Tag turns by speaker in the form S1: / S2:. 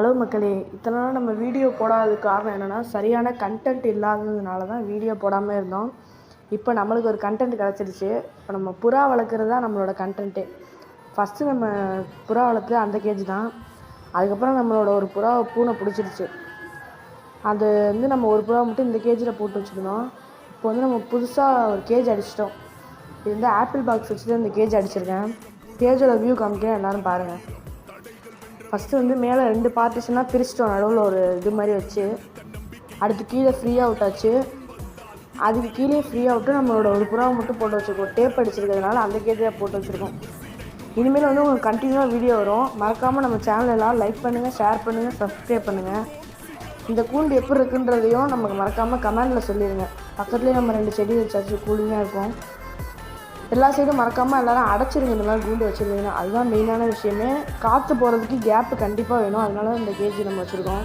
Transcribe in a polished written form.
S1: Hello மக்களே, இத்தனை நாள் நம்ம வீடியோ போடாததுக்கு காரணம் என்னென்னா, சரியான கண்டென்ட் இல்லாததுனால தான் வீடியோ போடாமல் இருந்தோம். இப்போ நம்மளுக்கு ஒரு கண்டென்ட் கிடச்சிருச்சு. இப்போ நம்ம புறா வளர்க்குறது தான் நம்மளோட கண்டென்ட்டே. ஃபஸ்ட்டு நம்ம புறா வளர்த்து அந்த கேஜ் தான். அதுக்கப்புறம் நம்மளோட ஒரு பூனை பிடிச்சிருச்சு. அது நம்ம ஒரு புறா மட்டும் இந்த கேஜில் போட்டு வச்சுருந்தோம். இப்போ நம்ம புதுசாக ஒரு கேஜ் அடிச்சிட்டோம். இது ஆப்பிள் பாக்ஸ் வச்சுட்டு இந்த கேஜ் அடிச்சிருக்கேன். கேஜோட வியூ காமிக்கிறேன், எல்லோரும் பாருங்கள். ஃபஸ்ட்டு மேலே 2 பார்ட்டிஷனாக பிரிச்சிட்டோம், நடுவில் ஒரு இது மாதிரி வச்சு. அடுத்து கீழே ஃப்ரீயாக விட்டாச்சு. அதுக்கு கீழே ஃப்ரீயாக விட்டு நம்மளோட ஒரு புறாவை மட்டும் போட்டு வச்சுருக்கோம். டேப் அடிச்சிருக்கிறதுனால அந்த கேஜில் போட்டு வச்சுருக்கோம். இனிமேல் உங்களுக்கு கண்டினியூவாக வீடியோ வரும். மறக்காமல் நம்ம சேனல் எல்லாம் லைக் பண்ணுங்கள், ஷேர் பண்ணுங்கள், சப்ஸ்கிரைப் பண்ணுங்கள். இந்த கூண்டு எப்படி இருக்குன்றதையும் நமக்கு மறக்காமல் கமெண்டில் சொல்லிடுங்க. பக்கத்துலேயே நம்ம 2 செடி வச்சாச்சு, கூலிங்காக இருக்கும். எல்லா சைடும் மறக்காமல் எல்லோரும் அடைச்சிருங்க. இந்த மாதிரி கூண்டு வச்சுருந்தீங்கன்னா அதுதான் மெயினான விஷயமே. காற்று போகிறதுக்கு கேப்பு கண்டிப்பாக வேணும். அதனால இந்த கேஜி நம்ம வச்சுருக்கோம்.